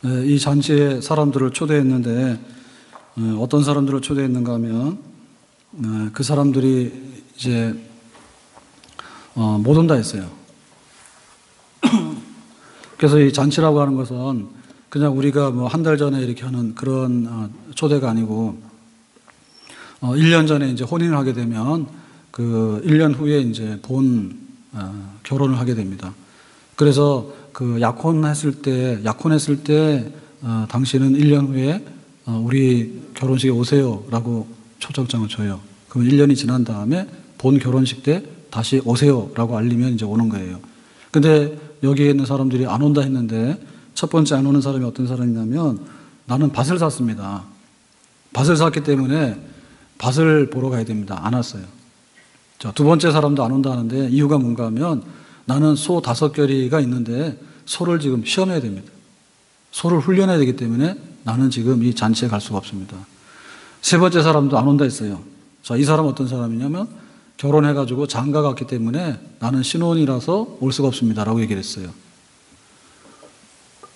이 잔치에 사람들을 초대했는데 어떤 사람들을 초대했는가 하면 그 사람들이 이제 못 온다 했어요. 그래서 이 잔치라고 하는 것은 그냥 우리가 뭐 한 달 전에 이렇게 하는 그런 초대가 아니고 1년 전에 이제 혼인을 하게 되면 그 1년 후에 이제 결혼을 하게 됩니다. 그래서 그 약혼했을 때 당신은 1년 후에 우리 결혼식에 오세요라고 초청장을 줘요. 그럼 1년이 지난 다음에 본 결혼식 때 다시 오세요라고 알리면 이제 오는 거예요. 근데 여기에 있는 사람들이 안 온다 했는데 첫 번째 안 오는 사람이 어떤 사람이냐면 나는 밭을 샀습니다. 밭을 샀기 때문에 밭을 보러 가야 됩니다. 안 왔어요. 자, 두 번째 사람도 안 온다 하는데 이유가 뭔가 하면 나는 소 5결이가 있는데 소를 지금 시험해야 됩니다. 소를 훈련해야 되기 때문에 나는 지금 이 잔치에 갈 수가 없습니다. 세 번째 사람도 안 온다 했어요. 자, 이 사람은 어떤 사람이냐면 결혼해가지고 장가 갔기 때문에 나는 신혼이라서 올 수가 없습니다. 라고 얘기를 했어요.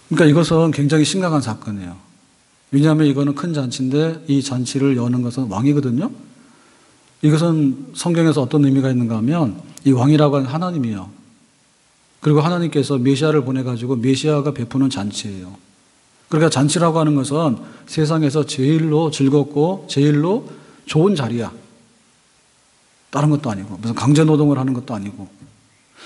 그러니까 이것은 굉장히 심각한 사건이에요. 왜냐하면 이거는 큰 잔치인데 이 잔치를 여는 것은 왕이거든요. 이것은 성경에서 어떤 의미가 있는가 하면 이 왕이라고 하는 하나님이에요. 그리고 하나님께서 메시아를 보내가지고 메시아가 베푸는 잔치예요. 그러니까 잔치라고 하는 것은 세상에서 제일로 즐겁고 제일로 좋은 자리야. 다른 것도 아니고 무슨 강제노동을 하는 것도 아니고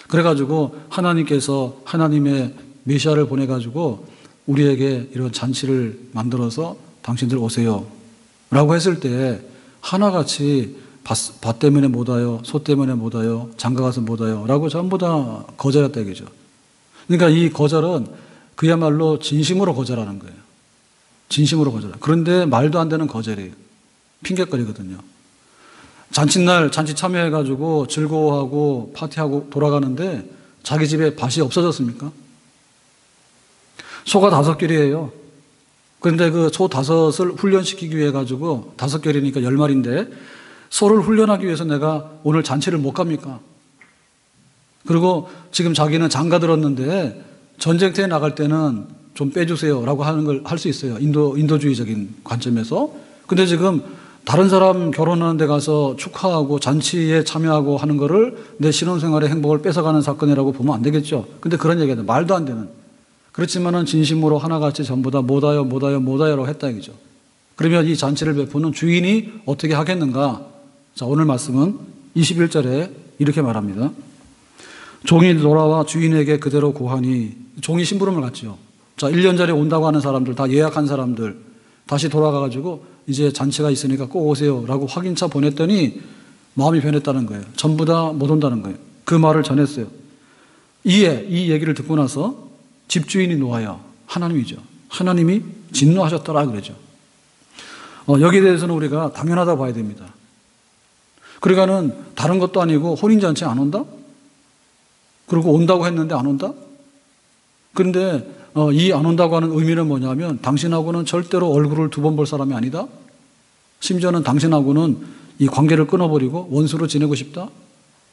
그래가지고 하나님께서 하나님의 메시아를 보내가지고 우리에게 이런 잔치를 만들어서 당신들 오세요 라고 했을 때 하나같이 밭 때문에 못 와요, 소 때문에 못 와요, 장가 가서 못 와요 라고 전부 다 거절했다 이거죠. 그러니까 이 거절은 그야말로 진심으로 거절하는 거예요. 진심으로 거절. 그런데 말도 안 되는 거절이에요. 핑계거리거든요. 잔칫날 잔치 참여해가지고 즐거워하고 파티하고 돌아가는데 자기 집에 밭이 없어졌습니까? 소가 5결이에요. 그런데 그 소 5을 훈련시키기 위해 가지고 5결이니까 10마리인데 소를 훈련하기 위해서 내가 오늘 잔치를 못 갑니까? 그리고 지금 자기는 장가 들었는데 전쟁터에 나갈 때는 좀 빼주세요 라고 하는 걸 할 수 있어요. 인도주의적인 관점에서. 근데 지금 다른 사람 결혼하는 데 가서 축하하고 잔치에 참여하고 하는 거를 내 신혼생활의 행복을 뺏어가는 사건이라고 보면 안 되겠죠. 근데 그런 얘기는 말도 안 되는. 그렇지만은 진심으로 하나같이 전부 다 못 와요 라고 했다 이거죠. 그러면 이 잔치를 베푸는 주인이 어떻게 하겠는가? 자, 오늘 말씀은 21절에 이렇게 말합니다. 종이 돌아와 주인에게 그대로 고하니, 종이 심부름을 갔죠. 자, 1년 전에 온다고 하는 사람들, 다 예약한 사람들 다시 돌아가가지고 이제 잔치가 있으니까 꼭 오세요 라고 확인차 보냈더니 마음이 변했다는 거예요. 전부 다 못 온다는 거예요. 그 말을 전했어요. 이 얘기를 듣고 나서 집주인이 놓아요. 하나님이죠. 하나님이 진노하셨더라 그러죠. 여기에 대해서는 우리가 당연하다고 봐야 됩니다. 그러니까는 다른 것도 아니고 혼인잔치 안 온다? 그리고 온다고 했는데 안 온다? 그런데 이 안 온다고 하는 의미는 뭐냐면 당신하고는 절대로 얼굴을 2번 볼 사람이 아니다? 심지어는 당신하고는 이 관계를 끊어버리고 원수로 지내고 싶다?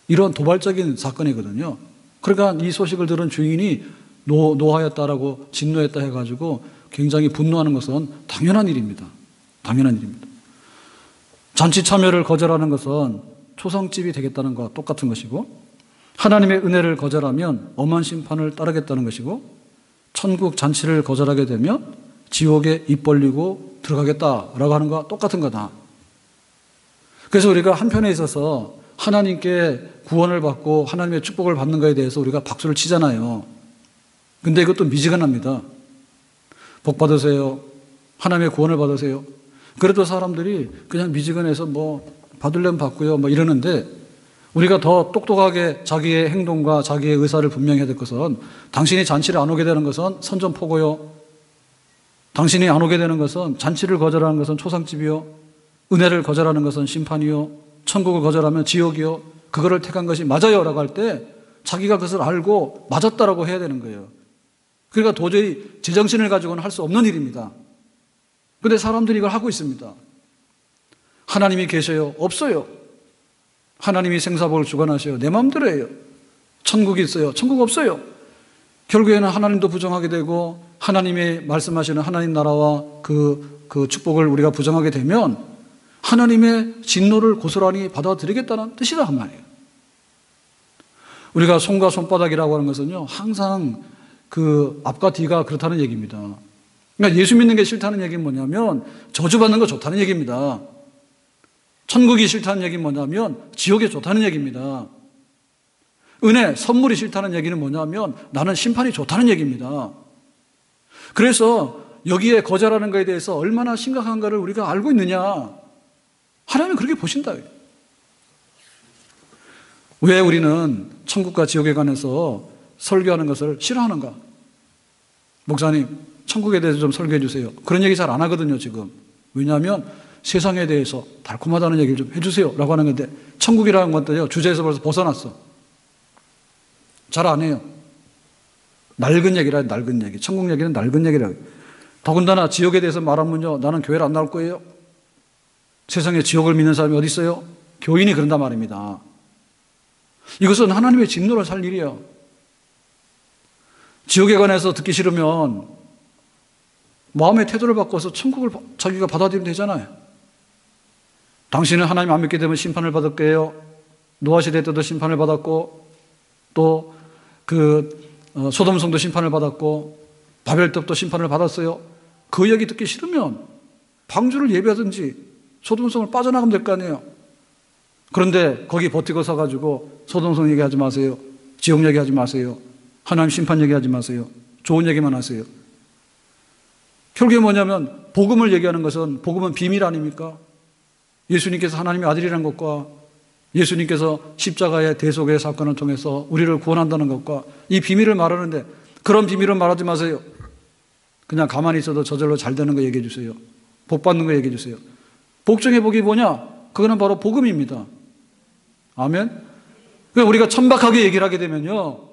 이런 도발적인 사건이거든요. 그러니까 이 소식을 들은 주인이 노하였다라고 진노했다 해가지고 굉장히 분노하는 것은 당연한 일입니다. 당연한 일입니다. 잔치 참여를 거절하는 것은 초상집이 되겠다는 것과 똑같은 것이고 하나님의 은혜를 거절하면 엄한 심판을 따르겠다는 것이고 천국 잔치를 거절하게 되면 지옥에 입 벌리고 들어가겠다라고 하는 것과 똑같은 거다. 그래서 우리가 한편에 있어서 하나님께 구원을 받고 하나님의 축복을 받는 것에 대해서 우리가 박수를 치잖아요. 근데 이것도 미지근합니다. 복 받으세요. 하나님의 구원을 받으세요. 그래도 사람들이 그냥 미지근해서 뭐 받으려면 받고요 뭐 이러는데 우리가 더 똑똑하게 자기의 행동과 자기의 의사를 분명히 해야 될 것은 당신이 잔치를 안 오게 되는 것은 선전포고요. 당신이 안 오게 되는 것은 잔치를 거절하는 것은 초상집이요. 은혜를 거절하는 것은 심판이요. 천국을 거절하면 지옥이요. 그거를 택한 것이 맞아요 라고 할 때 자기가 그것을 알고 맞았다라고 해야 되는 거예요. 그러니까 도저히 제정신을 가지고는 할 수 없는 일입니다. 그런데 사람들이 이걸 하고 있습니다. 하나님이 계셔요? 없어요. 하나님이 생사복을 주관하셔요? 내 마음대로 해요. 천국이 있어요? 천국 없어요. 결국에는 하나님도 부정하게 되고 하나님이 말씀하시는 하나님 나라와 그 축복을 우리가 부정하게 되면 하나님의 진노를 고스란히 받아들이겠다는 뜻이다 한 말이에요. 우리가 손과 손바닥이라고 하는 것은요, 항상 그 앞과 뒤가 그렇다는 얘기입니다. 그러니까 예수 믿는 게 싫다는 얘기는 뭐냐면 저주받는 거 좋다는 얘기입니다. 천국이 싫다는 얘기는 뭐냐면 지옥이 좋다는 얘기입니다. 은혜, 선물이 싫다는 얘기는 뭐냐면 나는 심판이 좋다는 얘기입니다. 그래서 여기에 거절하는 것에 대해서 얼마나 심각한가를 우리가 알고 있느냐. 하나님은 그렇게 보신다. 왜 우리는 천국과 지옥에 관해서 설교하는 것을 싫어하는가? 목사님, 천국에 대해서 좀 설교해 주세요. 그런 얘기 잘 안 하거든요, 지금. 왜냐하면 세상에 대해서 달콤하다는 얘기를 좀 해주세요 라고 하는 건데, 천국이라는 것도요, 주제에서 벌써 벗어났어. 잘 안 해요. 낡은 얘기라, 낡은 얘기. 천국 얘기는 낡은 얘기라고. 더군다나 지옥에 대해서 말하면요, 나는 교회를 안 나올 거예요. 세상에 지옥을 믿는 사람이 어디 있어요? 교인이 그런단 말입니다. 이것은 하나님의 진노를 살 일이에요. 지옥에 관해서 듣기 싫으면 마음의 태도를 바꿔서 천국을 자기가 받아들이면 되잖아요. 당신은 하나님 안 믿게 되면 심판을 받을 거예요. 노아 시대 때도 심판을 받았고, 또 소돔성도 심판을 받았고, 바벨탑도 심판을 받았어요. 그 얘기 듣기 싫으면 방주를 예배하든지 소돔성을 빠져나가면 될 거 아니에요. 그런데 거기 버티고 서가지고 소돔성 얘기하지 마세요. 지옥 얘기하지 마세요. 하나님 심판 얘기하지 마세요. 좋은 얘기만 하세요. 결국에 뭐냐면 복음을 얘기하는 것은, 복음은 비밀 아닙니까? 예수님께서 하나님의 아들이라는 것과 예수님께서 십자가의 대속의 사건을 통해서 우리를 구원한다는 것과 이 비밀을 말하는데, 그런 비밀은 말하지 마세요. 그냥 가만히 있어도 저절로 잘 되는 거 얘기해 주세요. 복 받는 거 얘기해 주세요. 복 중에 복이 뭐냐? 그거는 바로 복음입니다. 아멘? 그러니까 우리가 천박하게 얘기를 하게 되면요,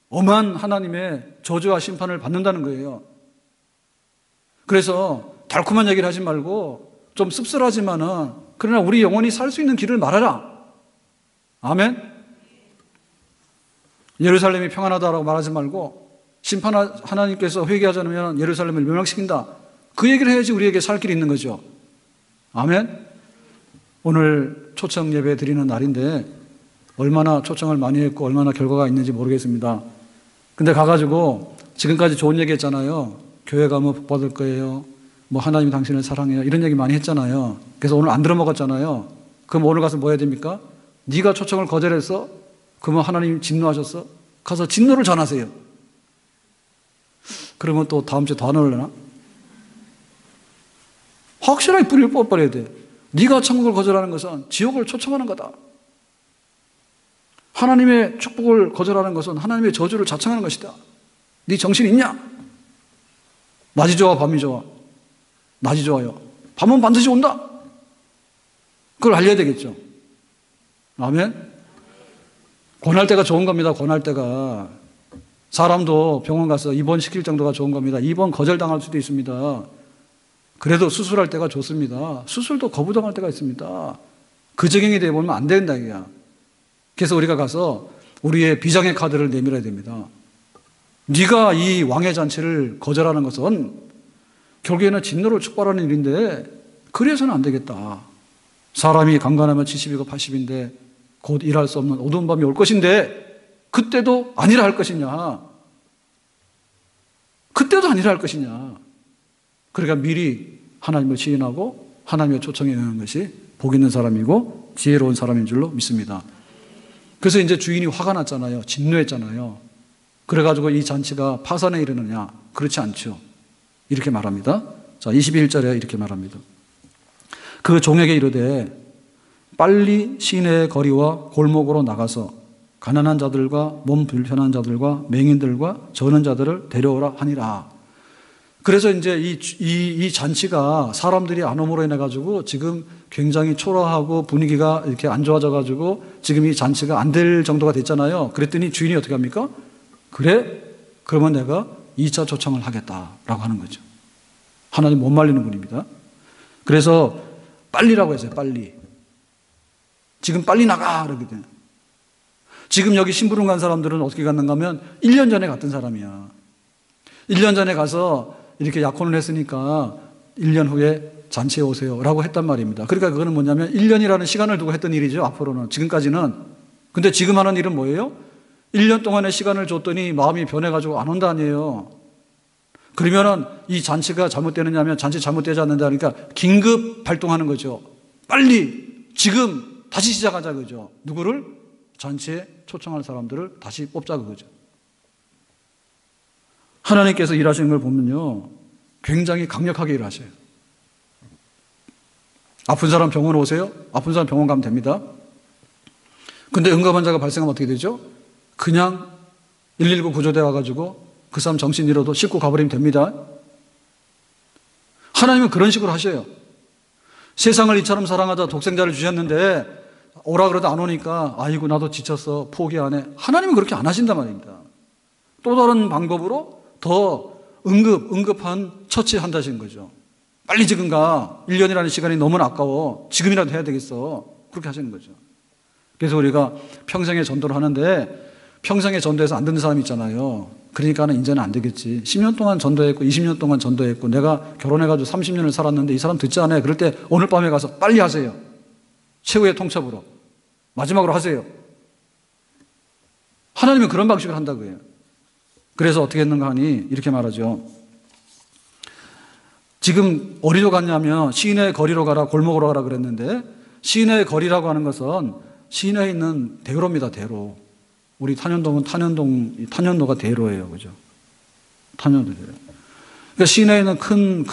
엄한 하나님의 저주와 심판을 받는다는 거예요. 그래서 달콤한 얘기를 하지 말고 좀 씁쓸하지만은, 그러나 우리 영혼이 살 수 있는 길을 말하라. 아멘? 예루살렘이 평안하다라고 말하지 말고, 하나님께서 회개하지 않으면 예루살렘을 멸망시킨다. 그 얘기를 해야지 우리에게 살 길이 있는 거죠. 아멘? 오늘 초청 예배 드리는 날인데 얼마나 초청을 많이 했고 얼마나 결과가 있는지 모르겠습니다. 근데 가가지고 지금까지 좋은 얘기 했잖아요. 교회 가면 복 받을 거예요. 뭐 하나님이 당신을 사랑해요. 이런 얘기 많이 했잖아요. 그래서 오늘 안 들어먹었잖아요. 그럼 오늘 가서 뭐 해야 됩니까? 네가 초청을 거절했어? 그러면 하나님 진노하셨어? 가서 진노를 전하세요. 그러면 또 다음 주에 더 안 오려나? 확실하게 뿌리를 뽑아버려야 돼. 네가 천국을 거절하는 것은 지옥을 초청하는 거다. 하나님의 축복을 거절하는 것은 하나님의 저주를 자청하는 것이다. 네 정신 있냐? 낮이 좋아, 밤이 좋아? 낮이 좋아요. 밤은 반드시 온다. 그걸 알려야 되겠죠. 아멘? 권할 때가 좋은 겁니다. 권할 때가. 사람도 병원 가서 입원시킬 정도가 좋은 겁니다. 입원 거절당할 수도 있습니다. 그래도 수술할 때가 좋습니다. 수술도 거부당할 때가 있습니다. 그 적용이 되어보면 안 된다 이거야. 그래서 우리가 가서 우리의 비장의 카드를 내밀어야 됩니다. 네가 이 왕의 잔치를 거절하는 것은 결국에는 진노를 축발하는 일인데, 그래서는 안 되겠다. 사람이 강간하면 70이고 80인데 곧 일할 수 없는 어두운 밤이 올 것인데 그때도 아니라 할 것이냐? 그때도 아니라 할 것이냐? 그러니까 미리 하나님을 시인하고 하나님의 초청에 응하는 것이 복 있는 사람이고 지혜로운 사람인 줄로 믿습니다. 그래서 이제 주인이 화가 났잖아요. 진노했잖아요. 그래가지고 이 잔치가 파산에 이르느냐? 그렇지 않죠. 이렇게 말합니다. 자, 21절에 이렇게 말합니다. 그 종에게 이르되 빨리 시내의 거리와 골목으로 나가서 가난한 자들과 몸 불편한 자들과 맹인들과 저는 자들을 데려오라 하니라. 그래서 이제 이 잔치가 사람들이 안 오므로 인해가지고 지금 굉장히 초라하고 분위기가 이렇게 안 좋아져가지고 지금 이 잔치가 안 될 정도가 됐잖아요. 그랬더니 주인이 어떻게 합니까? 그래? 그러면 내가 2차 초청을 하겠다라고 하는 거죠. 하나님 못 말리는 분입니다. 그래서 빨리라고 했어요. 빨리. 지금 빨리 나가! 그러게 돼요. 지금 여기 심부름 간 사람들은 어떻게 갔는가 하면 1년 전에 갔던 사람이야. 1년 전에 가서 이렇게 약혼을 했으니까 1년 후에 잔치에 오세요 라고 했단 말입니다. 그러니까 그거는 뭐냐면 1년이라는 시간을 두고 했던 일이죠. 앞으로는, 지금까지는. 근데 지금 하는 일은 뭐예요? 1년 동안의 시간을 줬더니 마음이 변해가지고 안 온다 아니에요. 그러면은 이 잔치가 잘못되느냐면 잔치 잘못되지 않는다 그러니까 긴급 발동하는 거죠. 빨리 지금 다시 시작하자 그죠. 누구를? 잔치에 초청할 사람들을 다시 뽑자 그거죠. 하나님께서 일하시는 걸 보면요, 굉장히 강력하게 일하셔요. 아픈 사람 병원 오세요? 아픈 사람 병원 가면 됩니다. 근데 응급환자가 발생하면 어떻게 되죠? 그냥 119 구조대 와가지고 그 사람 정신 잃어도 싣고 가버리면 됩니다. 하나님은 그런 식으로 하셔요. 세상을 이처럼 사랑하자 독생자를 주셨는데 오라 그러다 안 오니까 아이고 나도 지쳤어 포기 안 해. 하나님은 그렇게 안 하신단 말입니다. 또 다른 방법으로 더 응급한 처치한다신 거죠. 빨리 지금 가. 1년이라는 시간이 너무나 아까워. 지금이라도 해야 되겠어. 그렇게 하시는 거죠. 그래서 우리가 평생에 전도를 하는데 평생에 전도해서 안 듣는 사람이 있잖아요. 그러니까는 이제는 안 되겠지. 10년 동안 전도했고 20년 동안 전도했고 내가 결혼해가지고 30년을 살았는데 이 사람 듣지 않아요. 그럴 때 오늘 밤에 가서 빨리 하세요. 최후의 통첩으로. 마지막으로 하세요. 하나님은 그런 방식을 한다고요. 그래서 어떻게 했는가 하니 이렇게 말하죠. 지금 어디로 갔냐면 시내의 거리로 가라 골목으로 가라 그랬는데 시내의 거리라고 하는 것은 시내에 있는 대로입니다. 대로. 우리 탄현동은 탄현로가 대로예요. 그죠? 탄현도 대로. 그러니까 시내에 있는 큰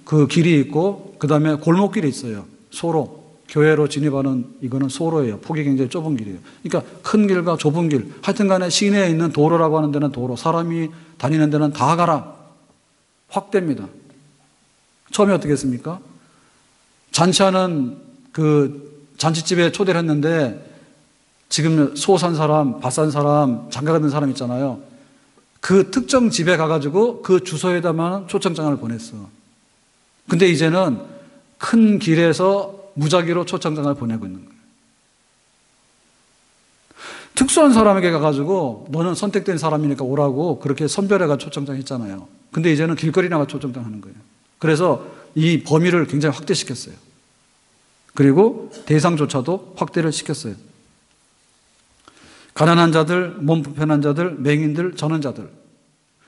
그 길이 있고 그 다음에 골목길이 있어요. 소로. 교회로 진입하는 이거는 소로예요. 폭이 굉장히 좁은 길이에요. 그러니까 큰 길과 좁은 길. 하여튼 간에 시내에 있는 도로라고 하는 데는 도로. 사람이 다니는 데는 다 가라. 확대입니다. 처음에 어떻게 했습니까? 잔치하는 그 잔치집에 초대를 했는데 지금 소 산 사람, 밭 산 사람, 장가 가는 사람 있잖아요. 그 특정 집에 가가지고 그 주소에다만 초청장을 보냈어. 근데 이제는 큰 길에서 무작위로 초청장을 보내고 있는 거예요. 특수한 사람에게 가가지고 너는 선택된 사람이니까 오라고 그렇게 선별해가 초청장 했잖아요. 근데 이제는 길거리 나가 초청장 하는 거예요. 그래서 이 범위를 굉장히 확대시켰어요. 그리고 대상조차도 확대를 시켰어요. 가난한 자들, 몸 불편한 자들, 맹인들, 전원자들.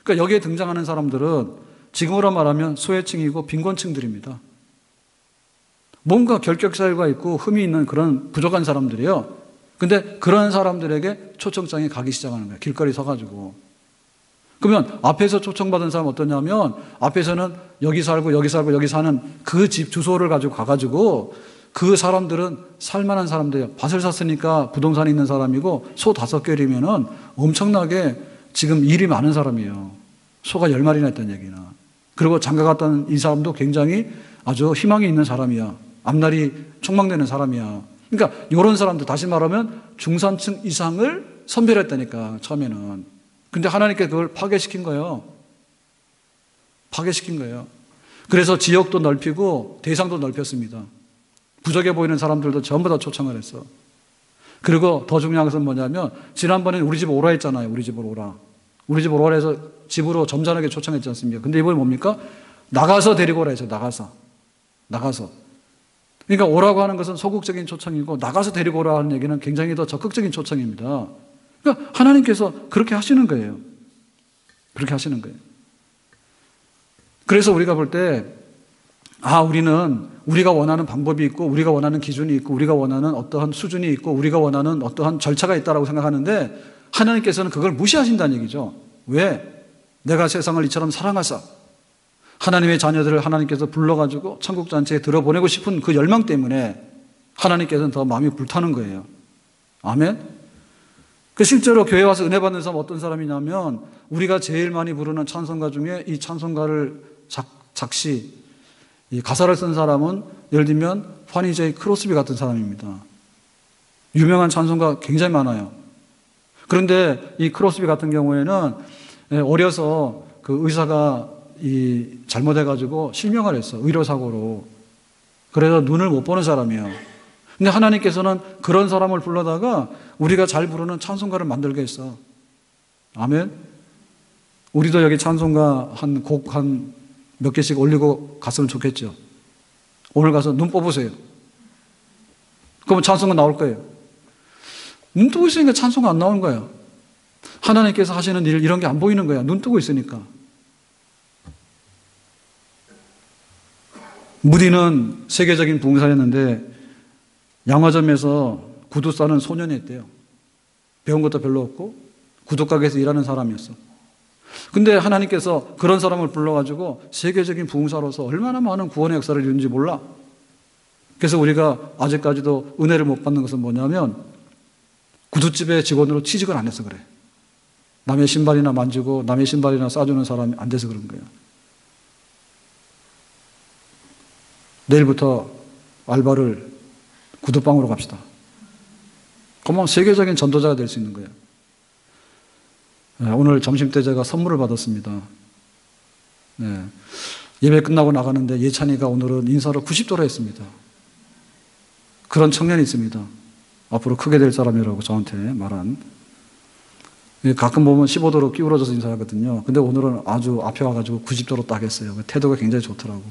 그러니까 여기에 등장하는 사람들은 지금으로 말하면 소외층이고 빈곤층들입니다. 뭔가 결격사유가 있고 흠이 있는 그런 부족한 사람들이에요. 근데 그런 사람들에게 초청장이 가기 시작하는 거예요. 길거리 서가지고. 그러면 앞에서 초청받은 사람 어떠냐면 앞에서는 여기 살고 여기 살고 여기 사는 그 집 주소를 가지고 가가지고 그 사람들은 살만한 사람들이에요. 밭을 샀으니까 부동산이 있는 사람이고 소 5개리면은 엄청나게 지금 일이 많은 사람이에요. 소가 10마리나 있다는 얘기나. 그리고 장가 갔던 이 사람도 굉장히 아주 희망이 있는 사람이야. 앞날이 촉망되는 사람이야. 그러니까 이런 사람들 다시 말하면 중산층 이상을 선별했다니까 처음에는. 근데 하나님께 그걸 파괴시킨 거예요. 파괴시킨 거예요. 그래서 지역도 넓히고 대상도 넓혔습니다. 부족해 보이는 사람들도 전부 다 초청을 했어. 그리고 더 중요한 것은 뭐냐면 지난번에 우리 집 오라 했잖아요. 우리 집으로 오라. 우리 집으로 오라 해서 집으로 점잖게 초청했지 않습니까? 근데 이번에 뭡니까? 나가서 데리고 오라 해서 나가서. 그러니까 오라고 하는 것은 소극적인 초청이고 나가서 데리고 오라 하는 얘기는 굉장히 더 적극적인 초청입니다. 그러니까 하나님께서 그렇게 하시는 거예요. 그렇게 하시는 거예요. 그래서 우리가 볼 때 우리는 우리가 원하는 방법이 있고 우리가 원하는 기준이 있고 우리가 원하는 어떠한 수준이 있고 우리가 원하는 어떠한 절차가 있다고 생각하는데 하나님께서는 그걸 무시하신다는 얘기죠. 왜? 내가 세상을 이처럼 사랑하사 하나님의 자녀들을 하나님께서 불러가지고 천국잔치에 들어보내고 싶은 그 열망 때문에 하나님께서는 더 마음이 불타는 거예요. 아멘? 실제로 교회 와서 은혜 받는 사람 어떤 사람이냐면 우리가 제일 많이 부르는 찬송가 중에 이 찬송가를 작시 이 가사를 쓴 사람은 예를 들면 파니 제이 크로스비 같은 사람입니다. 유명한 찬송가 굉장히 많아요. 그런데 이 크로스비 같은 경우에는 어려서 그 의사가 잘못해가지고 실명을 했어. 의료사고로. 그래서 눈을 못 보는 사람이에요. 근데 하나님께서는 그런 사람을 불러다가 우리가 잘 부르는 찬송가를 만들게 했어. 아멘? 우리도 여기 찬송가 한 곡 한 몇 개씩 올리고 갔으면 좋겠죠. 오늘 가서 눈 뽑으세요. 그러면 찬송가 나올 거예요. 눈 뜨고 있으니까 찬송가 안 나오는 거야. 하나님께서 하시는 일 이런 게 안 보이는 거야. 눈 뜨고 있으니까. 무디는 세계적인 부흥사였는데 양화점에서 구두 싸는 소년이었대요. 배운 것도 별로 없고 구두가게에서 일하는 사람이었어. 근데 하나님께서 그런 사람을 불러가지고 세계적인 부흥사로서 얼마나 많은 구원의 역사를 이루는지 몰라. 그래서 우리가 아직까지도 은혜를 못 받는 것은 뭐냐면 구두집의 직원으로 취직을 안 해서 그래. 남의 신발이나 만지고 남의 신발이나 싸주는 사람이 안 돼서 그런 거야. 내일부터 알바를 구두방으로 갑시다. 그러면 세계적인 전도자가 될 수 있는 거예요. 오늘 점심때 제가 선물을 받았습니다. 네. 예배 끝나고 나가는데 예찬이가 오늘은 인사를 90도로 했습니다. 그런 청년이 있습니다. 앞으로 크게 될 사람이라고 저한테 말한. 가끔 보면 15도로 기울어져서 인사하거든요. 근데 오늘은 아주 앞에 와가지고 90도로 딱 했어요. 태도가 굉장히 좋더라고.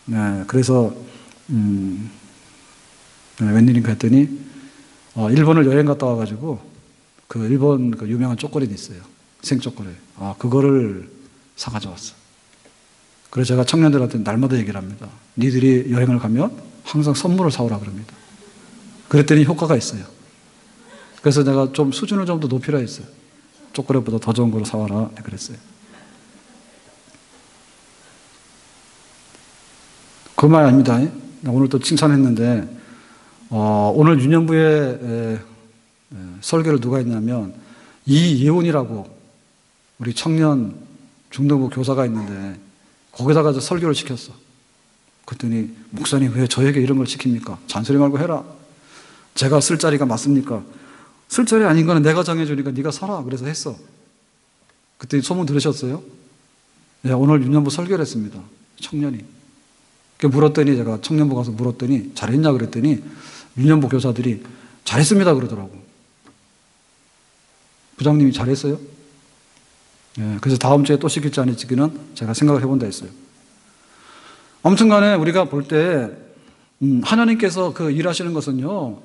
네, 그래서 웬일인가 했더니 일본을 여행 갔다 와가지고 그 일본 그 유명한 초콜릿이 있어요. 생초콜릿. 그거를 사가져 왔어. 그래서 제가 청년들한테 날마다 얘기를 합니다. 니들이 여행을 가면 항상 선물을 사오라 그럽니다. 그랬더니 효과가 있어요. 그래서 내가 좀 수준을 좀 더 높이라 했어요. 초콜릿보다 더 좋은 거로 사와라 그랬어요. 그 말 아닙니다. 오늘 또 칭찬했는데 오늘 유년부에 설교를 누가 했냐면 이예훈이라고 우리 청년 중등부 교사가 있는데 거기다 가서 설교를 시켰어. 그랬더니 목사님 왜 저에게 이런 걸 시킵니까? 잔소리 말고 해라. 제가 쓸 자리가 맞습니까? 쓸 자리 아닌 거는 내가 정해주니까 네가 서라. 그래서 했어. 그때 소문 들으셨어요? 네, 오늘 유년부 설교를 했습니다. 청년이. 물었더니 제가 청년부 가서 물었더니 잘했냐 그랬더니 유년부 교사들이 잘했습니다 그러더라고. 부장님이 잘했어요? 네, 그래서 다음 주에 또 시킬지 안 시킬지는 제가 생각을 해본다 했어요. 아무튼 간에 우리가 볼 때 하나님께서 그 일하시는 것은요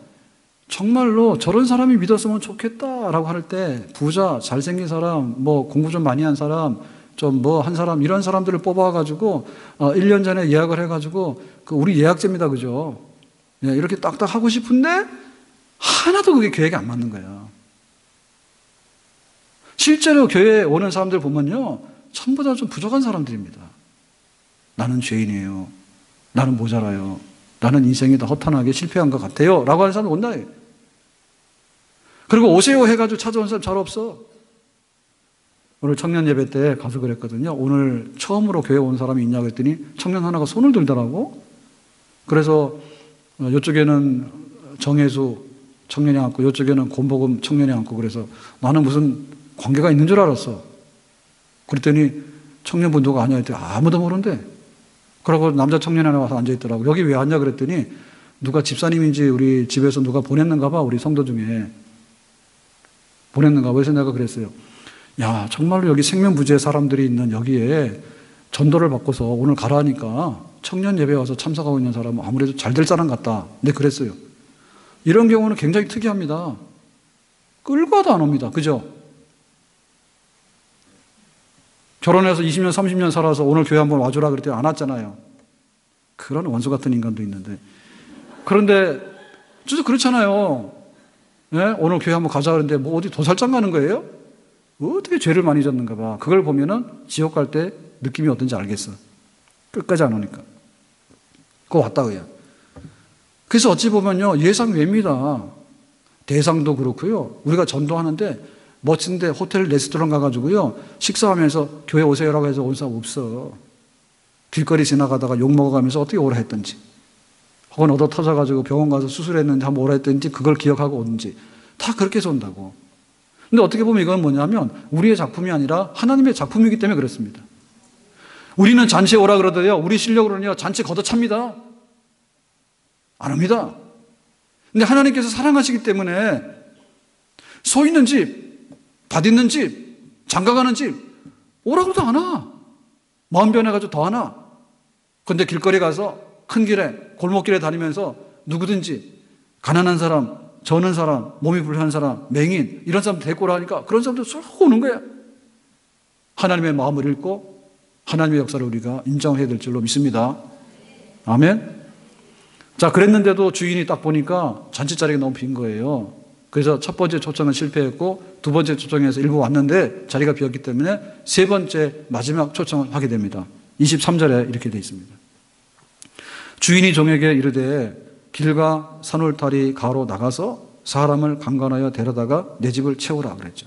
정말로 저런 사람이 믿었으면 좋겠다라고 할 때 부자, 잘생긴 사람, 뭐 공부 좀 많이 한 사람, 좀 뭐 한 사람 이런 사람들을 뽑아가지고 1년 전에 예약을 해가지고 그 우리 예약제입니다. 그죠? 네, 이렇게 딱딱 하고 싶은데 하나도 그게 계획이 안 맞는 거야. 실제로 교회에 오는 사람들 보면요 전부 다 좀 부족한 사람들입니다. 나는 죄인이에요. 나는 모자라요. 나는 인생이 다 허탄하게 실패한 것 같아요. 라고 하는 사람 온다. 그리고 오세요 해가지고 찾아온 사람 잘 없어. 오늘 청년 예배 때 가서 그랬거든요. 오늘 처음으로 교회 온 사람이 있냐 그랬더니 청년 하나가 손을 들더라고. 그래서 이쪽에는 정혜수 청년이 앉고 이쪽에는 곤복음 청년이 앉고 그래서 나는 무슨 관계가 있는 줄 알았어. 그랬더니 청년분 누가 아냐 했더니 아무도 모른대. 그러고 남자 청년이 하나 와서 앉아있더라고. 여기 왜 왔냐 그랬더니 누가 집사님인지 우리 집에서 누가 보냈는가 봐. 우리 성도 중에. 보냈는가 봐. 그래서 내가 그랬어요. 야 정말로 여기 생명부지의 사람들이 있는 여기에 전도를 받고서 오늘 가라 하니까 청년 예배에 와서 참석하고 있는 사람은 아무래도 잘 될 사람 같다. 네 그랬어요. 이런 경우는 굉장히 특이합니다. 끌고 와도 안 옵니다. 그죠? 결혼해서 20년, 30년 살아서 오늘 교회 한번 와주라 그랬더니 안 왔잖아요. 그런 원수 같은 인간도 있는데. 그런데, 진짜 그렇잖아요. 네? 오늘 교회 한번 가자 그랬는데 뭐 어디 도살장 가는 거예요? 어떻게 죄를 많이 졌는가 봐. 그걸 보면은 지옥 갈 때 느낌이 어떤지 알겠어. 끝까지 안 오니까. 그거 왔다고요. 그래서 어찌 보면요, 예상 외입니다. 대상도 그렇고요. 우리가 전도하는데 멋진데 호텔 레스토랑 가가지고요 식사하면서 교회 오세요라고 해서 온 사람 없어. 길거리 지나가다가 욕 먹어가면서 어떻게 오라 했던지 혹은 얻어 터져가지고 병원 가서 수술했는데 한번 오라 했던지 그걸 기억하고 오는지 다 그렇게 해서 온다고. 근데 어떻게 보면 이건 뭐냐면 우리의 작품이 아니라 하나님의 작품이기 때문에 그렇습니다. 우리는 잔치에 오라 그러더니요 우리 실력으로는요 잔치 걷어찹니다. 안 합니다. 근데 하나님께서 사랑하시기 때문에 서 있는 집, 밭 있는 집, 장가가는 집 오라고도 안 와. 마음 변해가지고 더 안 와. 근데 길거리 가서 큰 길에 골목길에 다니면서 누구든지 가난한 사람, 저는 사람, 몸이 불편한 사람, 맹인 이런 사람 데리고 오라니까 그런 사람들 쏙 오는 거야. 하나님의 마음을 읽고 하나님의 역사를 우리가 인정해야 될 줄로 믿습니다. 아멘. 자, 그랬는데도 주인이 딱 보니까 잔치 자리가 너무 빈 거예요. 그래서 첫 번째 초청은 실패했고 두 번째 초청에서 일부 왔는데 자리가 비었기 때문에 세 번째 마지막 초청을 하게 됩니다. 23절에 이렇게 되어 있습니다. 주인이 종에게 이르되 길과 산울타리 가로 나가서 사람을 강간하여 데려다가 내 집을 채우라 그랬죠.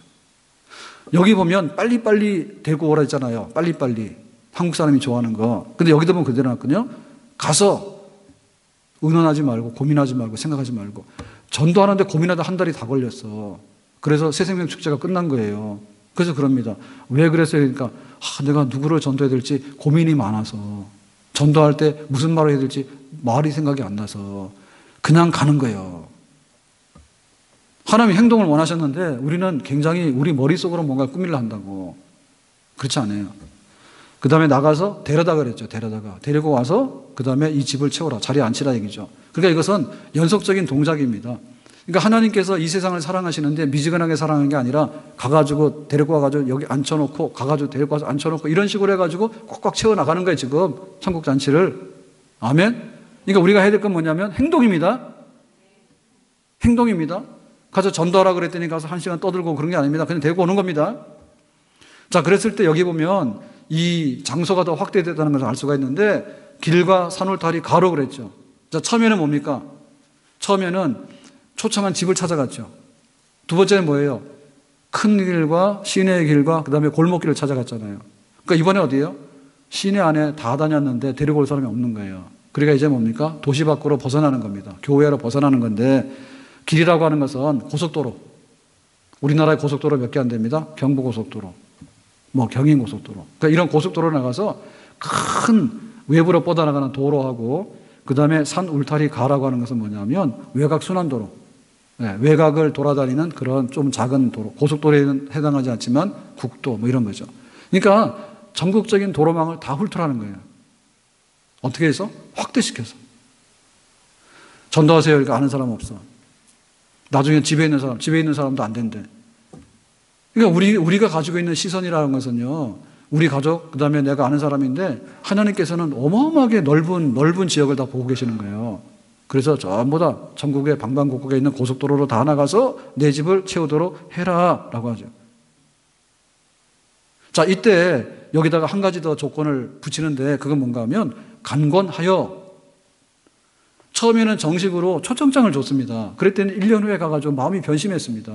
여기 보면 빨리빨리 데리고 오라 했잖아요. 빨리빨리. 한국 사람이 좋아하는 거. 근데 여기도 보면 그대로 나왔거든요. 가서 의논하지 말고 고민하지 말고 생각하지 말고 전도하는데 고민하다 한 달이 다 걸렸어. 그래서 새생명 축제가 끝난 거예요. 그래서 그럽니다. 왜 그랬어요? 그러니까 내가 누구를 전도해야 될지 고민이 많아서 전도할 때 무슨 말을 해야 될지 말이 생각이 안 나서 그냥 가는 거예요. 하나님이 행동을 원하셨는데 우리는 굉장히 우리 머릿속으로 뭔가 꾸밀려 한다고. 그렇지 않아요. 그 다음에 나가서 데려다 그랬죠. 데리고 와서 그 다음에 이 집을 채워라. 자리에 앉히라 얘기죠. 그러니까 이것은 연속적인 동작입니다. 그러니까 하나님께서 이 세상을 사랑하시는데 미지근하게 사랑하는 게 아니라 가가지고 데리고 와가지고 여기 앉혀놓고 가가지고 데리고 와서 앉혀놓고 이런 식으로 해가지고 꽉꽉 채워나가는 거예요. 지금 천국 잔치를. 아멘. 그러니까 우리가 해야 될 건 뭐냐면 행동입니다. 행동입니다. 가서 전도하라 그랬더니 가서 1시간 떠들고 그런 게 아닙니다. 그냥 데리고 오는 겁니다. 자, 그랬을 때 여기 보면 이 장소가 더 확대됐다는 것을 알 수가 있는데 길과 산울타리 가로 그랬죠. 자, 처음에는 뭡니까? 처음에는 초청한 집을 찾아갔죠. 두 번째는 뭐예요? 큰 길과 시내의 길과 그 다음에 골목길을 찾아갔잖아요. 그러니까 이번에 어디예요? 시내 안에 다 다녔는데 데리고 올 사람이 없는 거예요. 그러니까 이제 뭡니까? 도시 밖으로 벗어나는 겁니다. 교회로 벗어나는 건데 길이라고 하는 것은 고속도로. 우리나라의 고속도로 몇 개 안 됩니다. 경부고속도로, 경인고속도로. 그러니까 이런 고속도로 나가서 큰 외부로 뻗어나가는 도로하고 그 다음에 산 울타리 가라고 하는 것은 뭐냐면 외곽 순환도로. 외곽을 돌아다니는 그런 좀 작은 도로. 고속도로에는 해당하지 않지만 국도 이런 거죠. 그러니까 전국적인 도로망을 다 훑으라는 거예요. 어떻게 해서? 확대시켜서. 전도하세요. 그러니까 아는 사람 없어. 나중에 집에 있는 사람도 안 된대. 그러니까 우리가 가지고 있는 시선이라는 것은요, 우리 가족, 그 다음에 내가 아는 사람인데, 하나님께서는 어마어마하게 넓은 지역을 다 보고 계시는 거예요. 그래서 전부 다 전국의 방방곡곡에 있는 고속도로로 다 나가서 내 집을 채우도록 해라, 라고 하죠. 자, 이때 여기다가 한 가지 더 조건을 붙이는데, 그건 뭔가 하면, 간권하여. 처음에는 정식으로 초청장을 줬습니다. 그랬더니 1년 후에 가가지고 마음이 변심했습니다.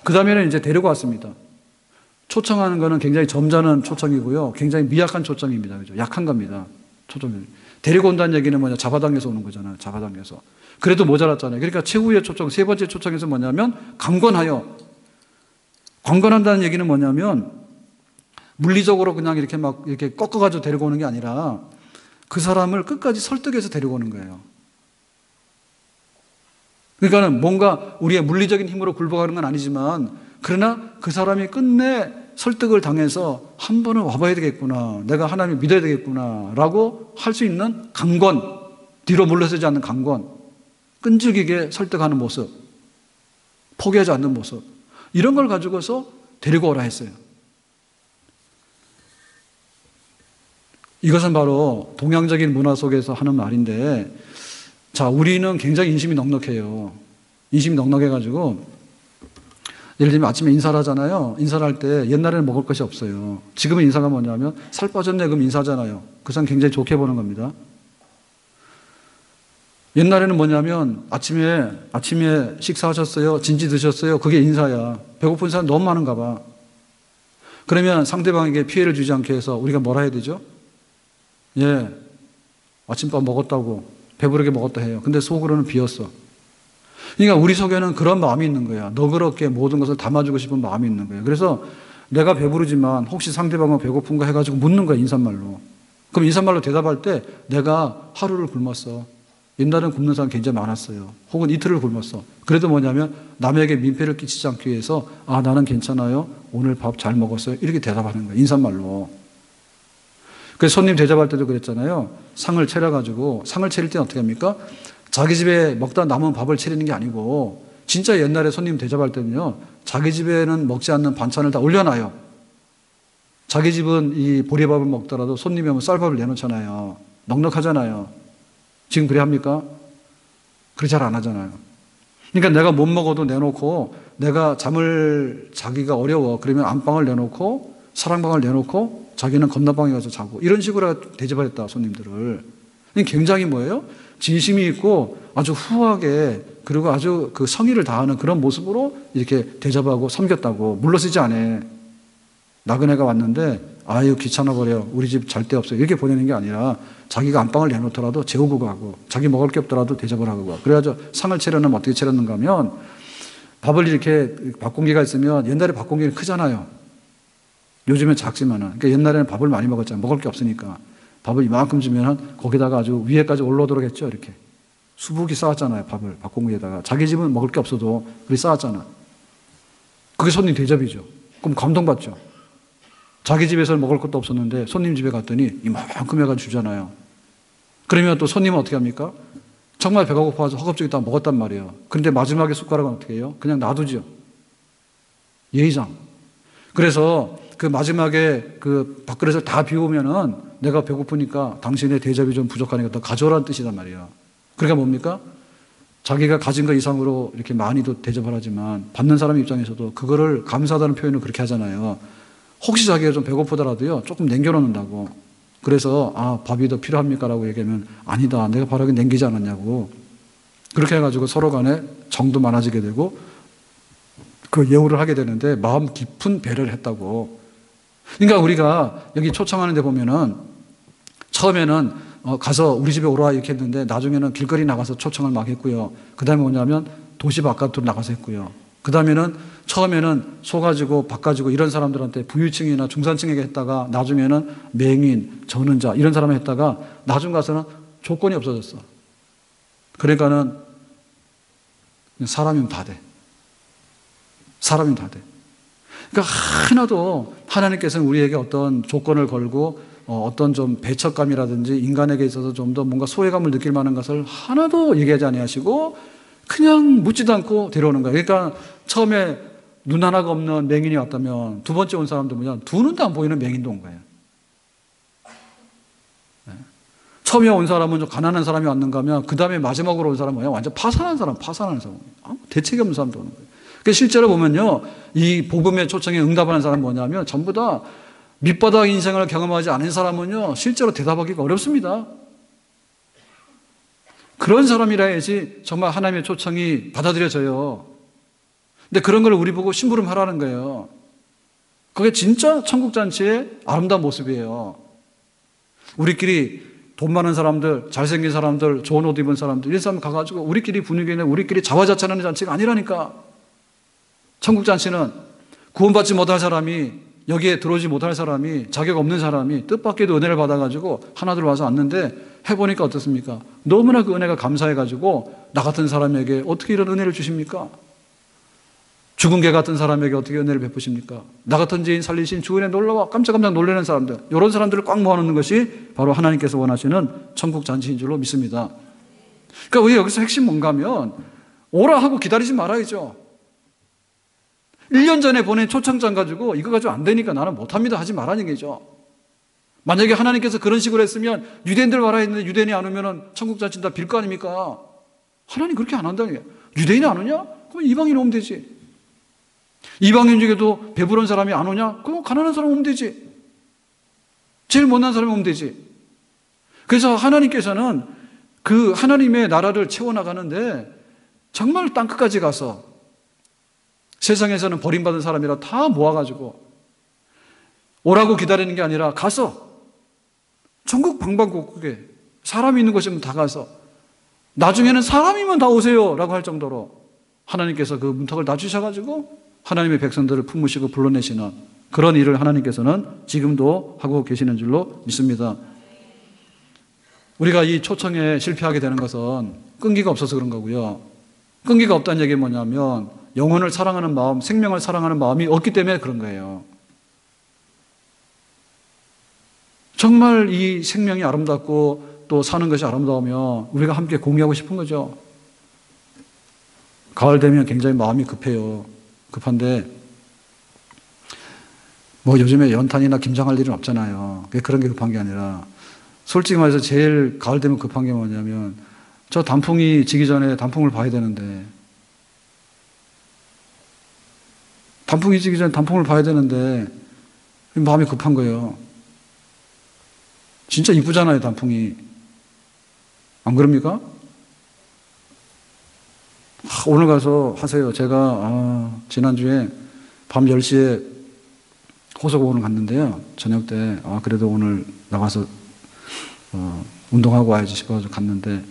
그 다음에는 이제 데리고 왔습니다. 초청하는 거는 굉장히 점잖은 초청이고요. 굉장히 미약한 초청입니다. 그죠? 약한 겁니다. 초청이. 데리고 온다는 얘기는 뭐냐? 잡아당겨서 오는 거잖아요. 잡아당겨서. 그래도 모자랐잖아요. 그러니까 최후의 초청, 세 번째 초청에서 뭐냐면 강권하여. 강권한다는 얘기는 뭐냐면 물리적으로 그냥 이렇게 꺾어가지고 데리고 오는 게 아니라 그 사람을 끝까지 설득해서 데리고 오는 거예요. 그러니까는 뭔가 우리의 물리적인 힘으로 굴복하는 건 아니지만 그러나 그 사람이 끝내 설득을 당해서 한 번은 와봐야 되겠구나. 내가 하나님을 믿어야 되겠구나. 라고 할 수 있는 강권. 뒤로 물러서지 않는 강권. 끈질기게 설득하는 모습. 포기하지 않는 모습. 이런 걸 가지고서 데리고 오라 했어요. 이것은 바로 동양적인 문화 속에서 하는 말인데 자, 우리는 굉장히 인심이 넉넉해요. 인심이 넉넉해가지고 예를 들면 아침에 인사를 하잖아요. 인사를 할 때 옛날에는 먹을 것이 없어요. 지금은 인사가 뭐냐면 살 빠졌네 그럼 인사잖아요. 그 사람 굉장히 좋게 보는 겁니다. 옛날에는 뭐냐면 아침에 식사하셨어요? 진지 드셨어요? 그게 인사야. 배고픈 사람 너무 많은가 봐. 그러면 상대방에게 피해를 주지 않게 해서 우리가 뭐라 해야 되죠? 예, 아침밥 먹었다고 배부르게 먹었다 해요. 근데 속으로는 비었어. 그러니까 우리 속에는 그런 마음이 있는 거야. 너그럽게 모든 것을 담아주고 싶은 마음이 있는 거예요. 그래서 내가 배부르지만 혹시 상대방은 배고픈가 해가지고 묻는 거야, 인사말로. 그럼 인사말로 대답할 때 내가 하루를 굶었어. 옛날에는 굶는 사람 굉장히 많았어요. 혹은 이틀을 굶었어. 그래도 뭐냐면 남에게 민폐를 끼치지 않기 위해서 나는 괜찮아요. 오늘 밥 잘 먹었어요. 이렇게 대답하는 거예요. 인사말로. 그래서 손님 대접할 때도 그랬잖아요. 상을 차려가지고 상을 차릴 때는 어떻게 합니까? 자기 집에 먹다 남은 밥을 차리는 게 아니고 진짜 옛날에 손님 대접할 때는요. 자기 집에는 먹지 않는 반찬을 다 올려놔요. 자기 집은 이 보리밥을 먹더라도 손님이 오면 쌀밥을 내놓잖아요. 넉넉하잖아요. 지금 그래 합니까? 그렇게 잘 안 하잖아요. 그러니까 내가 못 먹어도 내놓고 내가 잠을 자기가 어려워. 그러면 안방을 내놓고 사랑방을 내놓고 자기는 건너방에 가서 자고 이런 식으로 대접을 했다 손님들을. 굉장히 뭐예요? 진심이 있고 아주 후하게 그리고 아주 그 성의를 다하는 그런 모습으로 이렇게 대접하고 섬겼다고. 물러서지 않아. 나그네가 왔는데 아유 귀찮아 버려. 우리 집 잘 데 없어. 이렇게 보내는 게 아니라 자기가 안방을 내놓더라도 재우고 가고 자기 먹을 게 없더라도 대접을 하고 가고. 그래가지고 상을 차려놓으면 어떻게 차렸는가 하면 밥을 이렇게 밥공기가 있으면 옛날에 밥공기는 크잖아요. 요즘엔 작지만은. 그러니까 옛날에는 밥을 많이 먹었잖아요. 먹을 게 없으니까. 밥을 이만큼 주면은 거기다가 아주 위에까지 올라오도록 했죠. 이렇게. 수북이 쌓았잖아요. 밥을 밥공기에다가. 자기 집은 먹을 게 없어도 그렇게 쌓았잖아. 그게 손님 대접이죠. 그럼 감동받죠. 자기 집에서 먹을 것도 없었는데 손님 집에 갔더니 이만큼 해가지고 주잖아요. 그러면 또 손님은 어떻게 합니까? 정말 배가 고파서 허겁지겁 다 먹었단 말이에요. 그런데 마지막에 숟가락은 어떻게 해요? 그냥 놔두죠. 예의상. 그래서 그 마지막에 그 밥그릇을 다 비우면은 내가 배고프니까 당신의 대접이 좀 부족하니까 더 가져오라는 뜻이단 말이에요. 그러니까 뭡니까? 자기가 가진 것 이상으로 이렇게 많이도 대접을 하지만 받는 사람 입장에서도 그거를 감사하다는 표현을 그렇게 하잖아요. 혹시 자기가 좀 배고프더라도요, 조금 남겨놓는다고. 그래서, 밥이 더 필요합니까? 라고 얘기하면, 아니다. 내가 바로 남기지 않았냐고. 그렇게 해가지고 서로 간에 정도 많아지게 되고, 그 예우를 하게 되는데, 마음 깊은 배려를 했다고. 그러니까 우리가 여기 초청하는 데 보면은, 처음에는, 가서 우리 집에 오라 이렇게 했는데, 나중에는 길거리 나가서 초청을 막 했고요. 그 다음에 뭐냐면, 도시 바깥으로 나가서 했고요. 그 다음에는 처음에는 소 가지고 밥 가지고 이런 사람들한테 부유층이나 중산층에게 했다가 나중에는 맹인, 전은자 이런 사람을 했다가 나중 가서는 조건이 없어졌어. 그러니까는 사람이면 다 돼. 사람이면 다 돼. 그러니까 하나도 하나님께서는 우리에게 어떤 조건을 걸고 어떤 좀 배척감이라든지 인간에게 있어서 좀 더 뭔가 소외감을 느낄 만한 것을 하나도 얘기하지 아니하시고 그냥 묻지도 않고 데려오는 거예요. 그러니까 처음에 눈 하나가 없는 맹인이 왔다면 두 번째 온 사람도 뭐냐, 두 눈도 안 보이는 맹인도 온 거예요. 네. 처음에 온 사람은 좀 가난한 사람이 왔는가 하면 그 다음에 마지막으로 온 사람은 뭐냐, 완전 파산한 사람. 대책이 없는 사람도 오는 거예요. 그러니까 실제로 보면요, 이 복음의 초청에 응답하는 사람은 뭐냐면 전부 다 밑바닥 인생을 경험하지 않은 사람은요, 실제로 대답하기가 어렵습니다. 그런 사람이라 해야지 정말 하나님의 초청이 받아들여져요. 근데 그런 걸 우리 보고 심부름하라는 거예요. 그게 진짜 천국잔치의 아름다운 모습이에요. 우리끼리 돈 많은 사람들, 잘생긴 사람들, 좋은 옷 입은 사람들 이런 사람 가가지고 우리끼리 분위기는 우리끼리 자화자찬하는 잔치가 아니라니까. 천국잔치는 구원받지 못할 사람이, 여기에 들어오지 못할 사람이, 자격 없는 사람이 뜻밖에도 은혜를 받아가지고 하나둘 와서 왔는데 해보니까 어떻습니까? 너무나 그 은혜가 감사해가지고 나 같은 사람에게 어떻게 이런 은혜를 주십니까? 죽은 개 같은 사람에게 어떻게 은혜를 베푸십니까? 나 같은 죄인 살리신 주 은혜 놀라와 깜짝깜짝 놀라는 사람들, 이런 사람들을 꽉 모아놓는 것이 바로 하나님께서 원하시는 천국 잔치인 줄로 믿습니다. 그러니까 우리 여기서 핵심 뭔가 하면 오라 하고 기다리지 말아야죠. 1년 전에 보낸 초청장 가지고 이거 가지고 안 되니까 나는 못합니다 하지 말라는 얘기죠. 만약에 하나님께서 그런 식으로 했으면 유대인들 와라 했는데 유대인이 안 오면 천국 잔치 다 빌 거 아닙니까? 하나님 그렇게 안 한다는 거예요. 유대인이 안 오냐? 그럼 이방인 오면 되지. 이방인 중에도 배부른 사람이 안 오냐? 그럼 가난한 사람 오면 되지. 제일 못난 사람이 오면 되지. 그래서 하나님께서는 그 하나님의 나라를 채워나가는데 정말 땅끝까지 가서 세상에서는 버림받은 사람이라 다 모아가지고 오라고 기다리는 게 아니라 가서 전국 방방곡곡에 사람이 있는 곳이면 다 가서 나중에는 사람이면 다 오세요 라고 할 정도로 하나님께서 그 문턱을 낮추셔가지고 하나님의 백성들을 품으시고 불러내시는 그런 일을 하나님께서는 지금도 하고 계시는 줄로 믿습니다. 우리가 이 초청에 실패하게 되는 것은 끈기가 없어서 그런 거고요. 끈기가 없다는 얘기는 뭐냐면 영혼을 사랑하는 마음, 생명을 사랑하는 마음이 없기 때문에 그런 거예요. 정말 이 생명이 아름답고 또 사는 것이 아름다우면 우리가 함께 공유하고 싶은 거죠. 가을 되면 굉장히 마음이 급해요. 급한데 뭐 요즘에 연탄이나 김장할 일은 없잖아요. 그런 게 급한 게 아니라 솔직히 말해서 제일 가을 되면 급한 게 뭐냐면 저 단풍이 지기 전에 단풍을 봐야 되는데 단풍이 지기 전에 단풍을 봐야 되는데 마음이 급한 거예요. 진짜 이쁘잖아요, 단풍이. 안 그럽니까? 오늘 가서 하세요. 제가 지난주에 밤 10시에 호서공원을 갔는데요. 저녁 때 그래도 오늘 나가서 운동하고 와야지 싶어서 갔는데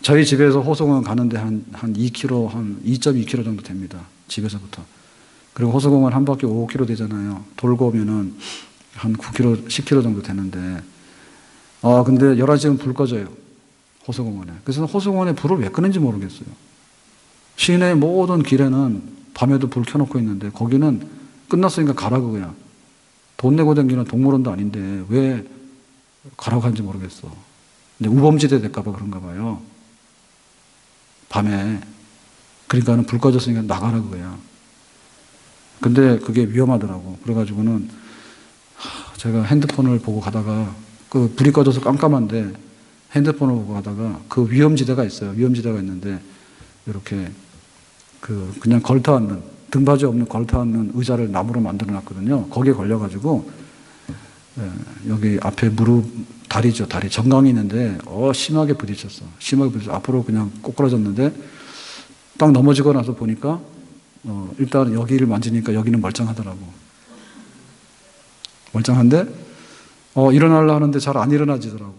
저희 집에서 호서공원 가는데 한 2km, 한 2.2km 정도 됩니다. 집에서부터. 그리고 호서공원 한 바퀴 5km 되잖아요. 돌고 오면은 한 9km, 10km 정도 되는데 근데 11시면 불 꺼져요. 호서공원에. 그래서 호서공원에 불을 왜 끄는지 모르겠어요. 시내 모든 길에는 밤에도 불 켜놓고 있는데 거기는 끝났으니까 가라고 그냥. 돈 내고 다니는 동물원도 아닌데 왜 가라고 하는지 모르겠어. 근데 우범지대 될까봐 그런가 봐요. 밤에. 그러니까는 불 꺼졌으니까 나가라고 그냥. 근데 그게 위험하더라고. 그래가지고는 제가 핸드폰을 보고 가다가 그 불이 꺼져서 깜깜한데 핸드폰을 보고 가다가 그 위험지대가 있어요. 위험지대가 있는데 이렇게 그냥 걸터앉는 등받이 없는 걸터앉는 의자를 나무로 만들어 놨거든요. 거기에 걸려가지고 여기 앞에 무릎 다리죠. 다리 정강이 있는데 심하게 부딪혔어. 심하게 부딪혀 앞으로 그냥 꼬꾸라졌는데 딱 넘어지고 나서 보니까 일단 여기를 만지니까 여기는 멀쩡하더라고. 멀쩡한데 일어나려고 하는데 잘 안 일어나지더라고.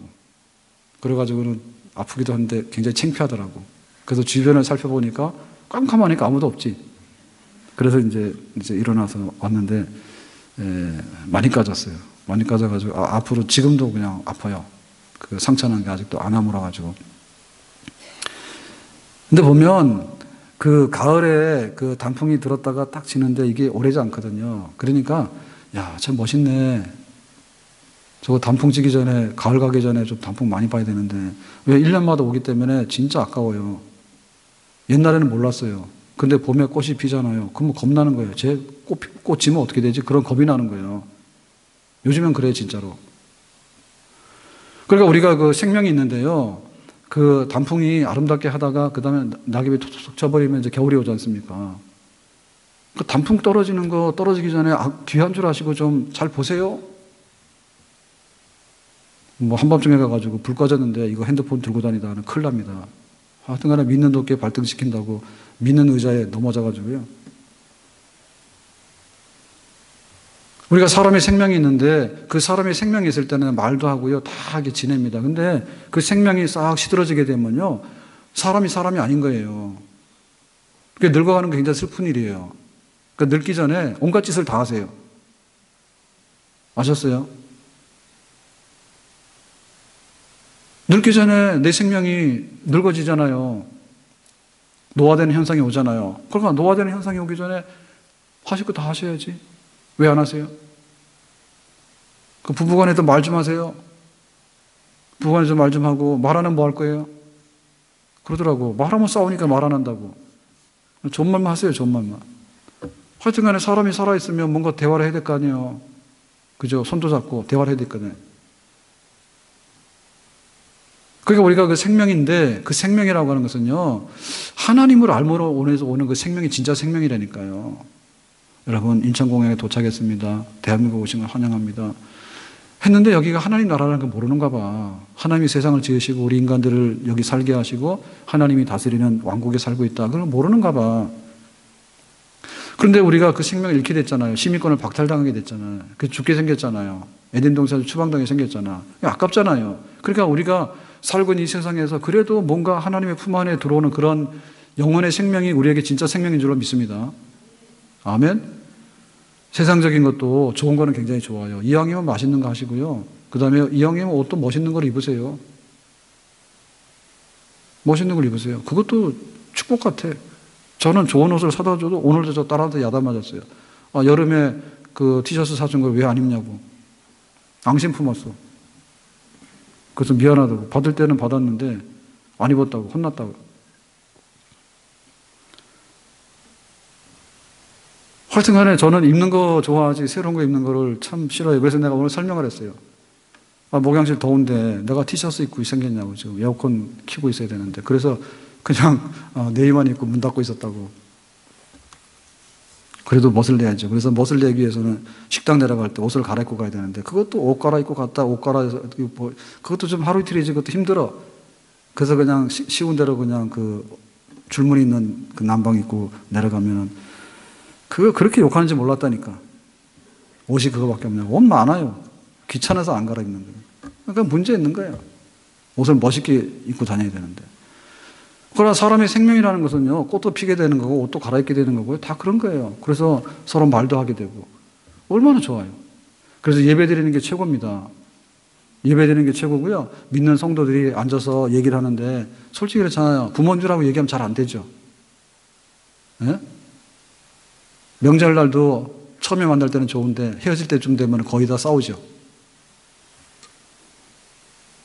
그래가지고는 아프기도 한데 굉장히 창피하더라고. 그래서 주변을 살펴보니까 깜깜하니까 아무도 없지. 그래서 이제 일어나서 왔는데 많이 까졌어요. 많이 까져가지고 앞으로 지금도 그냥 아파요. 그 상처난 게 아직도 안 아물어가지고. 근데 보면 그 가을에 그 단풍이 들었다가 딱 지는데 이게 오래지 않거든요. 그러니까 야, 참 멋있네. 저거 단풍 지기 전에, 가을 가기 전에 좀 단풍 많이 봐야 되는데 왜 1년마다 오기 때문에 진짜 아까워요. 옛날에는 몰랐어요. 근데 봄에 꽃이 피잖아요. 그러면 겁나는 거예요. 제 꽃 지면 어떻게 되지? 그런 겁이 나는 거예요. 요즘엔 그래요, 진짜로. 그러니까 우리가 그 생명이 있는데요. 그 단풍이 아름답게 하다가 그 다음에 낙엽이 툭툭 쳐버리면 이제 겨울이 오지 않습니까? 그 단풍 떨어지는 거 떨어지기 전에 귀한 줄 아시고 좀 잘 보세요. 뭐 한밤중에 가가지고 불 꺼졌는데 이거 핸드폰 들고 다니다가는 큰일 납니다. 하여튼 간에 믿는 도끼에 발등시킨다고 믿는 의자에 넘어져가지고요. 우리가 사람의 생명이 있는데 그 사람의 생명이 있을 때는 말도 하고요. 다 하게 지냅니다. 근데 그 생명이 싹 시들어지게 되면요. 사람이 아닌 거예요. 그게 늙어가는 게 굉장히 슬픈 일이에요. 그러니까 늙기 전에 온갖 짓을 다 하세요. 아셨어요? 늙기 전에 내 생명이 늙어지잖아요. 노화되는 현상이 오잖아요. 그러니까 노화되는 현상이 오기 전에 하실 거 다 하셔야지. 왜 안 하세요? 그 부부간에도 말 좀 하세요. 부부간에서 말 좀 하고 말하면 뭐 할 거예요? 그러더라고. 말하면 싸우니까 말 안 한다고. 좋은 말만 하세요. 좋은 말만. 하여튼 간에 사람이 살아있으면 뭔가 대화를 해야 될 거 아니에요. 그죠? 손도 잡고 대화를 해야 될 거네. 그러니까 우리가 그 생명인데 그 생명이라고 하는 것은요. 하나님을 알므로 오는 그 생명이 진짜 생명이라니까요. 여러분 인천공항에 도착했습니다. 대한민국 오신 걸 환영합니다. 했는데 여기가 하나님 나라라는 걸 모르는가 봐. 하나님이 세상을 지으시고 우리 인간들을 여기 살게 하시고 하나님이 다스리는 왕국에 살고 있다. 그걸 모르는가 봐. 그런데 우리가 그 생명을 잃게 됐잖아요. 시민권을 박탈당하게 됐잖아요. 그 죽게 생겼잖아요. 에덴 동산에서 추방당하게 생겼잖아. 아깝잖아요. 그러니까 우리가 살고 있는 이 세상에서 그래도 뭔가 하나님의 품 안에 들어오는 그런 영혼의 생명이 우리에게 진짜 생명인 줄로 믿습니다. 아멘. 세상적인 것도 좋은 거는 굉장히 좋아요. 이왕이면 맛있는 거 하시고요. 그 다음에 이왕이면 옷도 멋있는 걸 입으세요. 멋있는 걸 입으세요. 그것도 축복 같아. 저는 좋은 옷을 사다 줘도 오늘도 저 딸한테 야단 맞았어요. 여름에 그 티셔츠 사준 걸 왜 안 입냐고. 앙심 품었어. 그래서 미안하다고. 받을 때는 받았는데 안 입었다고. 혼났다고. 하여튼 간에 저는 입는 거 좋아하지 새로운 거 입는 거를 참 싫어해요. 그래서 내가 오늘 설명을 했어요. 목양실 더운데 내가 티셔츠 입고 생겼냐고. 지금 에어컨 켜고 있어야 되는데. 그래서 그냥 네이만 입고 문 닫고 있었다고. 그래도 멋을 내야죠. 그래서 멋을 내기 위해서는 식당 내려갈 때 옷을 갈아입고 가야 되는데 그것도 옷 갈아입고 갔다 옷 갈아입고 그것도 좀 하루 이틀이지 그것도 힘들어. 그래서 그냥 쉬운 대로 그냥 그 줄무늬 있는 그 난방 입고 내려가면은 그거 그렇게 욕하는지 몰랐다니까. 옷이 그거밖에 없냐고. 옷 많아요. 귀찮아서 안 갈아입는 거예요. 그러니까 문제 있는 거예요. 옷을 멋있게 입고 다녀야 되는데. 그러나 사람의 생명이라는 것은요, 꽃도 피게 되는 거고, 옷도 갈아입게 되는 거고요. 다 그런 거예요. 그래서 서로 말도 하게 되고. 얼마나 좋아요. 그래서 예배 드리는 게 최고입니다. 예배 드리는 게 최고고요. 믿는 성도들이 앉아서 얘기를 하는데, 솔직히 그렇잖아요. 부모인 줄 알고 얘기하면 잘 안 되죠. 네? 명절날도 처음에 만날 때는 좋은데, 헤어질 때쯤 되면 거의 다 싸우죠.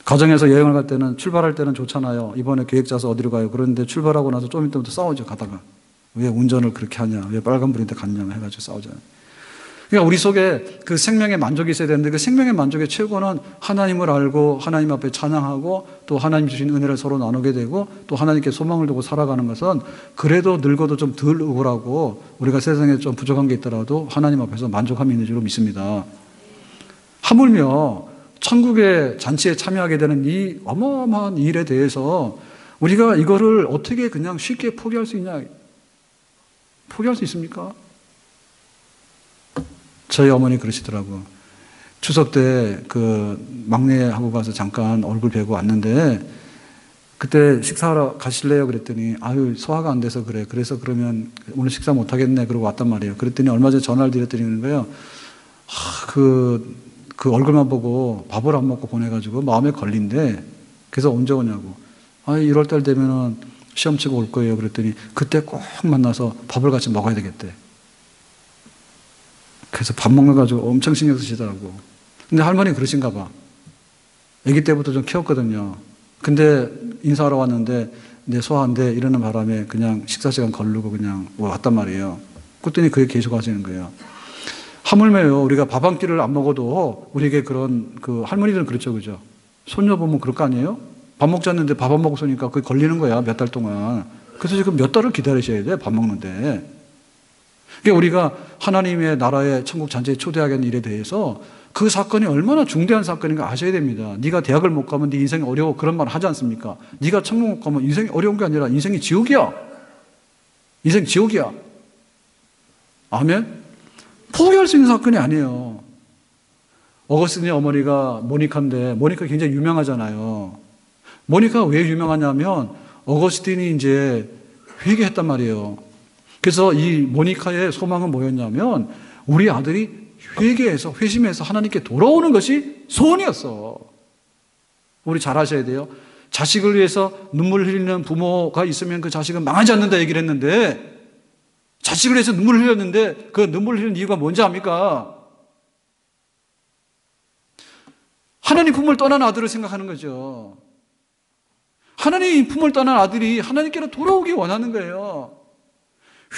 가정에서 여행을 갈 때는 출발할 때는 좋잖아요. 이번에 계획 짜서 어디로 가요. 그런데 출발하고 나서 좀 이따부터 싸우죠. 가다가. 왜 운전을 그렇게 하냐. 왜 빨간불인데 갔냐 해가지고 싸우잖아요. 그러니까 우리 속에 그 생명의 만족이 있어야 되는데 그 생명의 만족의 최고는 하나님을 알고 하나님 앞에 찬양하고 또 하나님 주신 은혜를 서로 나누게 되고 또 하나님께 소망을 두고 살아가는 것은 그래도 늙어도 좀 덜 우울하고 우리가 세상에 좀 부족한 게 있더라도 하나님 앞에서 만족함이 있는 줄로 믿습니다. 하물며 천국의 잔치에 참여하게 되는 이 어마어마한 일에 대해서 우리가 이거를 어떻게 그냥 쉽게 포기할 수 있냐? 포기할 수 있습니까? 저희 어머니 그러시더라고. 추석 때 그 막내하고 가서 잠깐 얼굴 뵈고 왔는데 그때 식사하러 가실래요? 그랬더니 아유 소화가 안 돼서 그래. 그래서 그러면 오늘 식사 못 하겠네. 그러고 왔단 말이에요. 그랬더니 얼마 전에 전화를 드렸더니 거예요. 그 얼굴만 보고 밥을 안 먹고 보내가지고 마음에 걸린대. 그래서 언제 오냐고. 1월달 되면은 시험 치고 올 거예요. 그랬더니 그때 꼭 만나서 밥을 같이 먹어야 되겠대. 그래서 밥 먹어가지고 엄청 신경 쓰시더라고. 근데 할머니 그러신가 봐. 아기 때부터 좀 키웠거든요. 근데 인사하러 왔는데 내 소화인데 이러는 바람에 그냥 식사 시간 걸르고 그냥 왔단 말이에요. 그랬더니 그게 계속 하시는 거예요. 하물며요, 우리가 밥 한 끼를 안 먹어도 우리에게 그런, 할머니들은 그렇죠, 그죠? 손녀 보면 그럴 거 아니에요? 밥 먹지 않는데 밥 안 먹었으니까 그게 걸리는 거야, 몇 달 동안. 그래서 지금 몇 달을 기다리셔야 돼, 밥 먹는데. 그러니까 우리가 하나님의 나라의 천국 잔치에 초대하겠는 일에 대해서 그 사건이 얼마나 중대한 사건인가 아셔야 됩니다. 네가 대학을 못 가면 네 인생이 어려워. 그런 말 하지 않습니까? 네가 천국 못 가면 인생이 어려운 게 아니라 인생이 지옥이야. 인생 지옥이야. 아멘? 포기할 수 있는 사건이 아니에요. 어거스틴의 어머니가 모니카인데 모니카 굉장히 유명하잖아요. 모니카가 왜 유명하냐면 어거스틴이 이제 회개했단 말이에요. 그래서 이 모니카의 소망은 뭐였냐면 우리 아들이 회개해서 회심해서 하나님께 돌아오는 것이 소원이었어. 우리 잘 아셔야 돼요. 자식을 위해서 눈물 흘리는 부모가 있으면 그 자식은 망하지 않는다 얘기를 했는데 자식을 위해서 눈물을 흘렸는데 그 눈물을 흘리는 이유가 뭔지 압니까? 하나님 품을 떠난 아들을 생각하는 거죠. 하나님 품을 떠난 아들이 하나님께로 돌아오기 원하는 거예요.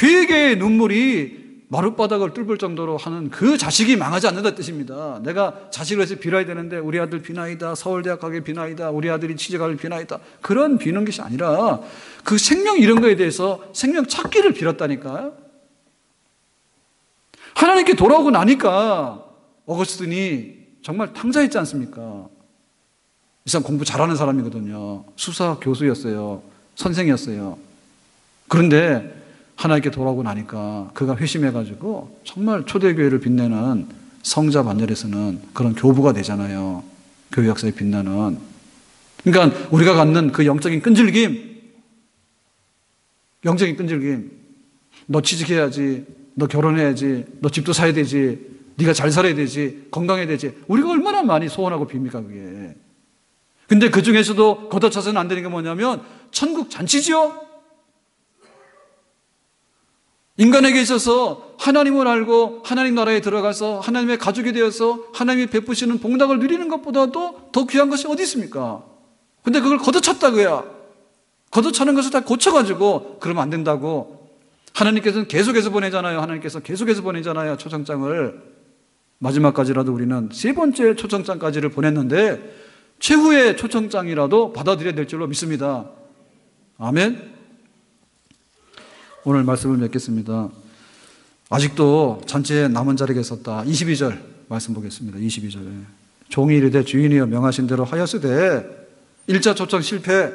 회개의 눈물이 마룻바닥을 뚫을 정도로 하는 그 자식이 망하지 않는다는 뜻입니다. 내가 자식을 위해서 빌어야 되는데 우리 아들 비나이다, 서울대학 가길 비나이다, 우리 아들이 취직하길 비나이다, 그런 비는 것이 아니라 그 생명 이런 거에 대해서 생명 찾기를 빌었다니까요. 하나님께 돌아오고 나니까 어거스틴이 정말 탕자했지 않습니까? 이 사람 공부 잘하는 사람이거든요. 수사 교수였어요. 선생이었어요. 그런데 하나님께 돌아오고 나니까 그가 회심해가지고 정말 초대교회를 빛내는 성자 반열에서는 그런 교부가 되잖아요. 교회 역사에 빛나는. 그러니까 우리가 갖는 그 영적인 끈질김, 너 취직해야지, 너 결혼해야지, 너 집도 사야 되지, 네가 잘 살아야 되지, 건강해야 되지. 우리가 얼마나 많이 소원하고 빕니까 그게. 근데 그 중에서도 걷어차서는 안 되는 게 뭐냐면 천국 잔치죠. 인간에게 있어서 하나님을 알고 하나님 나라에 들어가서 하나님의 가족이 되어서 하나님이 베푸시는 복락을 누리는 것보다도 더 귀한 것이 어디 있습니까? 근데 그걸 걷어찼다고요. 걷어차는 것을 다 고쳐가지고 그러면 안 된다고. 하나님께서는 계속해서 보내잖아요. 하나님께서 계속해서 보내잖아요. 초청장을. 마지막까지라도 우리는 세 번째 초청장까지를 보냈는데 최후의 초청장이라도 받아들여야 될 줄로 믿습니다. 아멘. 오늘 말씀을 맺겠습니다. 아직도 잔치에 남은 자리가 있었다. 22절 말씀 보겠습니다. 22절에 종이 이르되 주인이여 명하신 대로 하였으되 1차 초청 실패,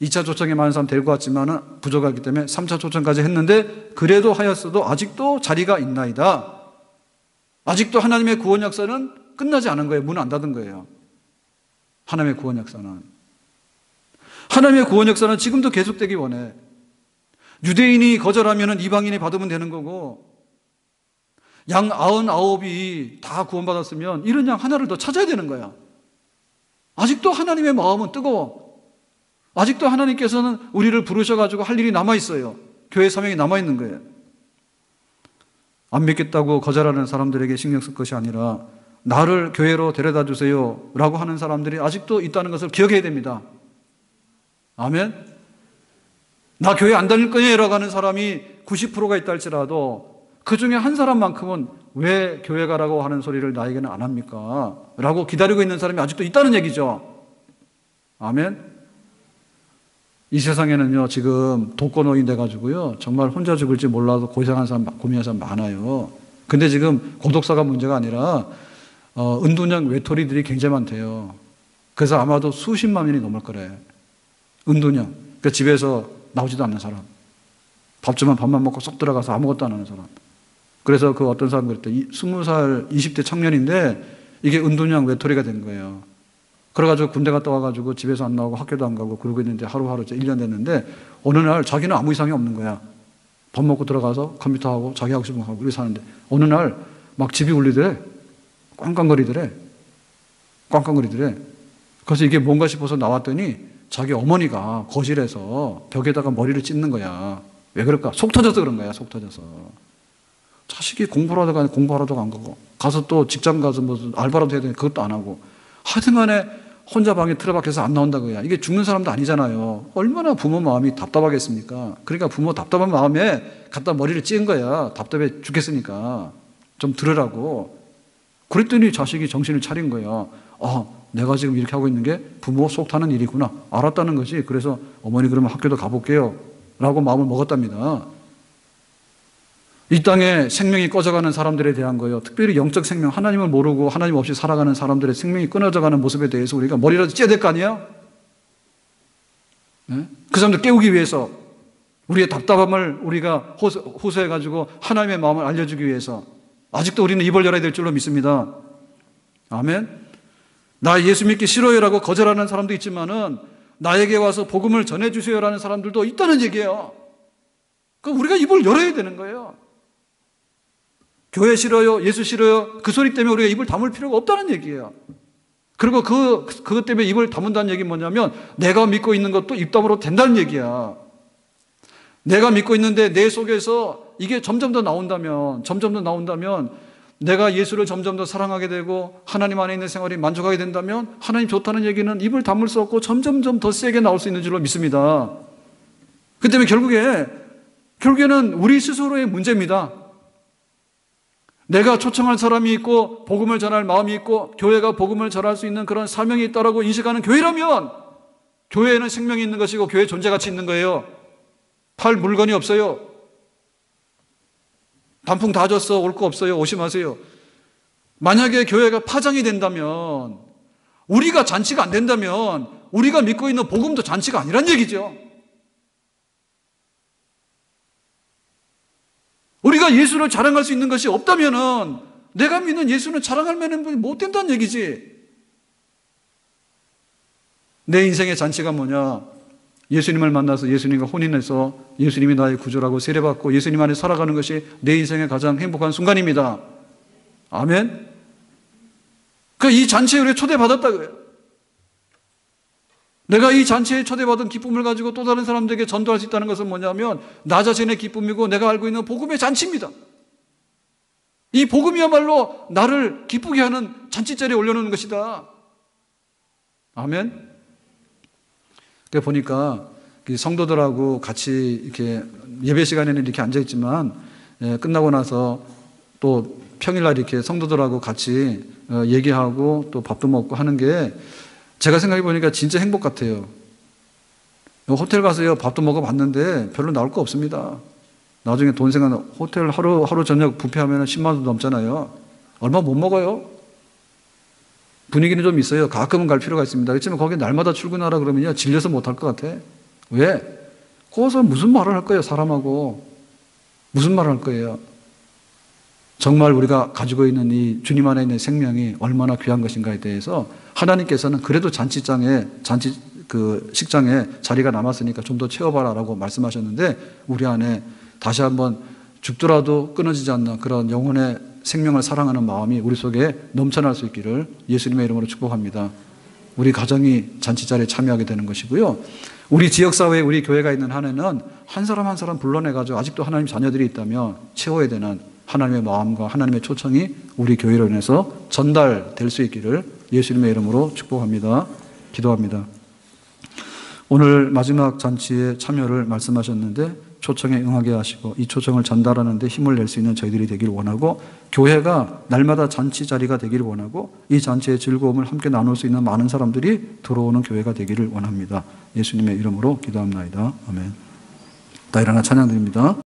2차 초청에 많은 사람 데리고 왔지만 부족하기 때문에 3차 초청까지 했는데 그래도 하였어도 아직도 자리가 있나이다. 아직도 하나님의 구원 역사는 끝나지 않은 거예요. 문 안 닫은 거예요. 하나님의 구원 역사는. 하나님의 구원 역사는 지금도 계속되기 원해. 유대인이 거절하면 이방인이 받으면 되는 거고, 양 99이 다 구원받았으면 이런 양 하나를 더 찾아야 되는 거야. 아직도 하나님의 마음은 뜨거워. 아직도 하나님께서는 우리를 부르셔가지고 할 일이 남아있어요. 교회 사명이 남아있는 거예요. 안 믿겠다고 거절하는 사람들에게 신경 쓸 것이 아니라 나를 교회로 데려다 주세요 라고 하는 사람들이 아직도 있다는 것을 기억해야 됩니다. 아멘. 나 교회 안 다닐 거냐 라고 하는 사람이 90%가 있다 할지라도 그 중에 한 사람만큼은 왜 교회 가라고 하는 소리를 나에게는 안 합니까? 라고 기다리고 있는 사람이 아직도 있다는 얘기죠. 아멘. 이 세상에는요 지금 독거노인 돼가지고요 정말 혼자 죽을지 몰라도 고생하는 사람, 고민하는 사람 많아요. 근데 지금 고독사가 문제가 아니라 은둔형 외톨이들이 굉장히 많대요. 그래서 아마도 수십만 명이 넘을 거래. 은둔형. 그러니까 집에서 나오지도 않는 사람. 밥 주면 밥만 먹고 쏙 들어가서 아무것도 안 하는 사람. 그래서 그 어떤 사람 그랬대. 20살, 20대 청년인데 이게 은둔형 외톨이가 된 거예요. 그래가지고 군대 갔다 와가지고 집에서 안 나오고 학교도 안 가고 그러고 있는데 하루하루 1년 됐는데 어느 날 자기는 아무 이상이 없는 거야. 밥 먹고 들어가서 컴퓨터하고 자기 하고 싶은 거 하고 이렇게 사는데 어느 날 막 집이 울리더래. 꽝꽝거리더래. 그래서 이게 뭔가 싶어서 나왔더니 자기 어머니가 거실에서 벽에다가 머리를 찢는 거야. 왜 그럴까? 속 터져서 그런 거야. 속 터져서. 자식이 공부하러도 안 가고 가서 또 직장 가서 무슨 알바라도 해야 되는데 그것도 안 하고 하여튼간에 혼자 방에 틀어박혀서 안 나온다고요. 이게 죽는 사람도 아니잖아요. 얼마나 부모 마음이 답답하겠습니까? 그러니까 부모 답답한 마음에 갖다 머리를 찌은 거야. 답답해 죽겠으니까 좀 들으라고. 그랬더니 자식이 정신을 차린 거예요. 내가 지금 이렇게 하고 있는 게 부모 속 타는 일이구나. 알았다는 거지. 그래서 어머니 그러면 학교도 가볼게요 라고 마음을 먹었답니다. 이 땅에 생명이 꺼져가는 사람들에 대한 거예요. 특별히 영적 생명, 하나님을 모르고 하나님 없이 살아가는 사람들의 생명이 끊어져가는 모습에 대해서 우리가 머리라도 찌어야 될 거 아니에요? 네? 그 사람들 깨우기 위해서 우리의 답답함을 우리가 호소해가지고 하나님의 마음을 알려주기 위해서 아직도 우리는 입을 열어야 될 줄로 믿습니다. 아멘. 나 예수 믿기 싫어요라고 거절하는 사람도 있지만은 나에게 와서 복음을 전해주세요라는 사람들도 있다는 얘기예요. 그럼 우리가 입을 열어야 되는 거예요. 교회 싫어요, 예수 싫어요, 그 소리 때문에 우리가 입을 다물 필요가 없다는 얘기예요. 그리고 그것 때문에 입을 다문다는 얘기는 뭐냐면 내가 믿고 있는 것도 입 다물어도 된다는 얘기야. 내가 믿고 있는데 내 속에서 이게 점점 더 나온다면 내가 예수를 점점 더 사랑하게 되고 하나님 안에 있는 생활이 만족하게 된다면 하나님 좋다는 얘기는 입을 다물 수 없고 점점점 더 세게 나올 수 있는 줄로 믿습니다. 그 때문에 결국에는 우리 스스로의 문제입니다. 내가 초청할 사람이 있고 복음을 전할 마음이 있고 교회가 복음을 전할 수 있는 그런 사명이 있다라고 인식하는 교회라면 교회에는 생명이 있는 것이고 교회 존재 가치 있는 거예요. 팔 물건이 없어요. 단풍 다 졌어. 올 거 없어요. 오지 마세요. 만약에 교회가 파장이 된다면 우리가 잔치가 안 된다면 우리가 믿고 있는 복음도 잔치가 아니란 얘기죠. 우리가 예수를 자랑할 수 있는 것이 없다면 내가 믿는 예수는 자랑할 만한 못 된다는 얘기지. 내 인생의 잔치가 뭐냐? 예수님을 만나서 예수님과 혼인해서 예수님이 나의 구주라고 세례받고 예수님 안에 살아가는 것이 내 인생의 가장 행복한 순간입니다. 아멘. 이 잔치에 우리가 초대받았다고요. 내가 이 잔치에 초대받은 기쁨을 가지고 또 다른 사람들에게 전도할 수 있다는 것은 뭐냐면 나 자신의 기쁨이고 내가 알고 있는 복음의 잔치입니다. 이 복음이야말로 나를 기쁘게 하는 잔치자리에 올려놓는 것이다. 아멘. 그러니까 보니까 성도들하고 같이 이렇게 예배 시간에는 이렇게 앉아있지만 끝나고 나서 또 평일날 이렇게 성도들하고 같이 얘기하고 또 밥도 먹고 하는 게 제가 생각해 보니까 진짜 행복 같아요. 호텔 가서요 밥도 먹어봤는데 별로 나올 거 없습니다. 나중에 돈 생각나 호텔 하루 저녁 뷔페하면 10만 원 넘잖아요. 얼마 못 먹어요. 분위기는 좀 있어요. 가끔은 갈 필요가 있습니다. 그렇지만 거기 날마다 출근하라 그러면요 질려서 못 할 것 같아. 왜? 거기서 무슨 말을 할 거예요, 사람하고. 무슨 말을 할 거예요. 정말 우리가 가지고 있는 이 주님 안에 있는 생명이 얼마나 귀한 것인가에 대해서 하나님께서는 그래도 식장에 자리가 남았으니까 좀 더 채워봐라라고 말씀하셨는데 우리 안에 다시 한번 죽더라도 끊어지지 않는 그런 영혼의 생명을 사랑하는 마음이 우리 속에 넘쳐날 수 있기를 예수님의 이름으로 축복합니다. 우리 가정이 잔치자리에 참여하게 되는 것이고요. 우리 지역사회에 우리 교회가 있는 한 해는 한 사람 한 사람 불러내가지고 아직도 하나님 자녀들이 있다면 채워야 되는 하나님의 마음과 하나님의 초청이 우리 교회로 인해서 전달될 수 있기를 예수님의 이름으로 축복합니다. 기도합니다. 오늘 마지막 잔치에 참여를 말씀하셨는데 초청에 응하게 하시고 이 초청을 전달하는 데 힘을 낼 수 있는 저희들이 되기를 원하고 교회가 날마다 잔치 자리가 되기를 원하고 이 잔치의 즐거움을 함께 나눌 수 있는 많은 사람들이 들어오는 교회가 되기를 원합니다. 예수님의 이름으로 기도합니다. 아멘. 다 일어나 찬양드립니다.